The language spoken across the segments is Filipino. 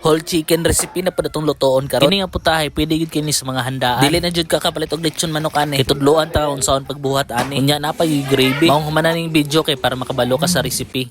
Whole chicken recipe na pud atong lutoon karon. Kini nga putahe pwede gid kini sa mga handaan. Dili na jud ka kapalit og lechon manok ani. Itudloan ta unsaon pagbuhat ani. Unya na pa yung gravy. Maong humanan ning video kay para makabalo ka sa recipe.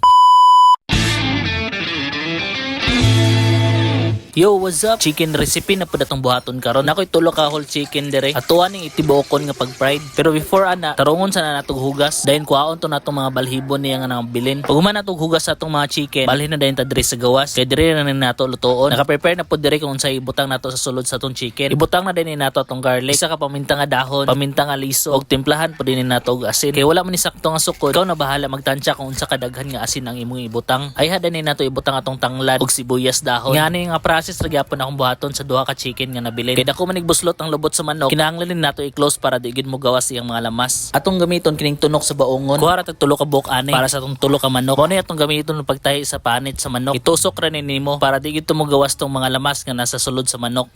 Yo, what's up? Chicken recipe na pud atong buhaton karon. Nakoy tulo ka whole chicken dire. Atuan ning itibokon nga pag-fried. Pero before ana, tarungon sa na natong hugas. Dayon kuhaon to natong mga balhibon niya nga nang bilin. Pag human natong hugas sa atong mga chicken, balhin na dayon ta dire sa gawas. Kay dire na nato lutoon. Naka-prepare na pud dire kung unsay ibutang nato sa sulod sa atong chicken. Ibutang na din nato atong garlic, isa ka paminta nga dahon, paminta nga liso, og timplahan pud din nato og asin. Kay wala man ni sakto nga sukod. Ikaw na bahala magtansya kung unsa kadaghan nga asin ang imong ibutang. Ay hada ni nato ibutang atong tanglad og sibuyas dahon. Ngani nga process ra gyapon akong buhaton sa duha ka chicken nga nabilin. Kaya dako man igbuslot ang lubot sa manok, kinahanglan din nato i-close para di gid mo gawas iyang mga lamas. Atong gamiton kining tunok sa baongon. Kuha ra tag tulo ka buok ani para sa atong tulo ka manok. Kuno atong gamiton pagtahi sa panit sa manok. Itusok ra nimo para di gid mo gawas tong mga lamas nga nasa sulod sa manok.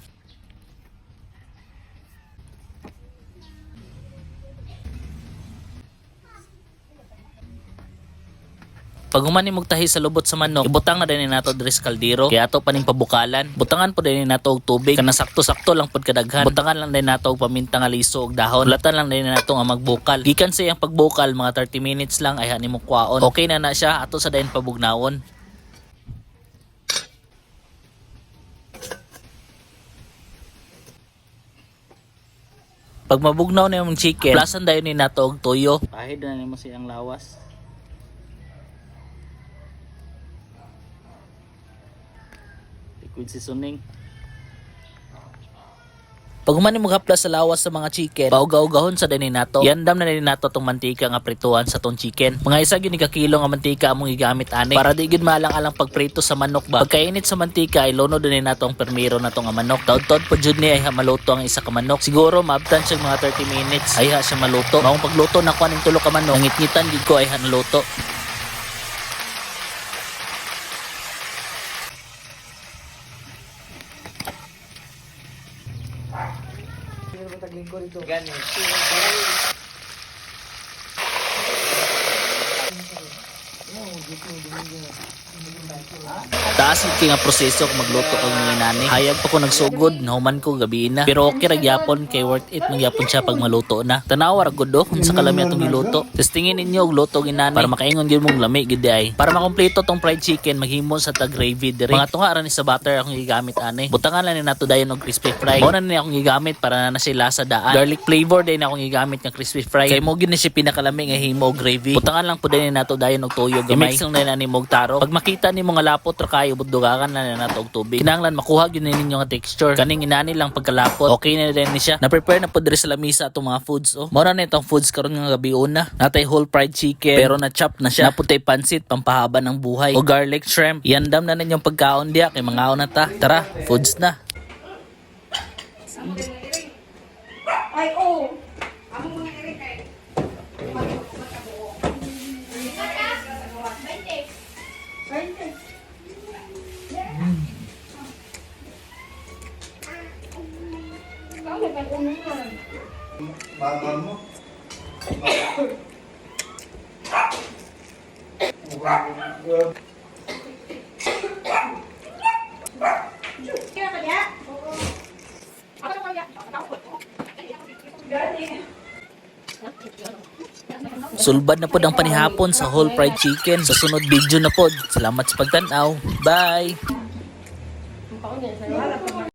Pag humani mong tahi sa lubot sa manok, ibutang na din nato diri sa kaldero. Kaya ato paning pabukalan. Butangan po din nato og tubig. Kana sakto-sakto lang pud kadaghan. Butangan lang din nato og paminta nga liso og dahon. Latan lang din nato nga magbukal. Gikan sa iyang pagbukal mga 30 minutes lang ay hani mo kwaon. Okay na siya ato sa dayon pabugnawon. Pag mabugnaw na yung chicken, plasan dayon ni nato og toyo. Pahid na nimo siyang lawas. Liquid seasoning. Pag humani mo haplas sa lawas sa mga chicken, paugaw-gahon sa dinin nato. Yandam na din nato tong mantika nga prituan sa tong chicken. Mga isa gyud ka kilo nga mantika among gigamit ani para di gid maalang-alang pagprito sa manok ba. Pagkainit sa mantika ay lunod din nato ang permiro nato nga manok. Taud-taud po jud ni ay ha maluto ang isa ka manok. Siguro maabtan siya mga 30 minutes ay ha siya maluto. Maong pagluto na ko aning tulo ka manok, ngit-ngitan gid ko ay ha naluto. Taas yung nga proseso kung magluto kag mga inani. Hayag pa ko nagsugod, nahuman ko gabi na. Pero okay ra gyapon kay worth it man gyapon siya pag maluto na. Tanawa ra gud do kung sa kalami atong giluto. Testingin ninyo og luto og inani para makaingon gyud mong lami gid ay. Para makompleto tong fried chicken, maghimo sa tag gravy dire. Mga tunga ra ni sa butter akong gigamit ani. Butangan lang ni nato dayon og crispy fry. Mao na ni akong gigamit para na siya lasa daan. Garlic flavor din akong gigamit nga crispy fry. Kay mo gyud ni siya pinakalami nga himo og gravy. Butangan lang pud din nato dayon og toyo gamay. I-mix lang din ani mo og taro. Pag makita nimo nga lapot ra kayo buddugakan na nato og tubig. Kinahanglan makuha gyud ninyo nga texture. Kaning inani lang pagkalapot. Okay na din ni siya. Na-prepare na pud diri sa lamisa atong mga foods. Oh. Mao na itong foods karon nga gabi una. Natay whole fried chicken pero na-chop na siya. Naputay pansit pampahaba ng buhay. O garlic shrimp. Yandam na ninyong pagkaon diya kay mga na ta. Tara, foods na. Ay, oh. Ako mga Eric ay. Bakal mo. Kaya ka niya? Ako na kaya. Sulbad na pod ang panihapon sa whole fried chicken. Sa sunod video na pod. Salamat sa pagtan-aw. Bye!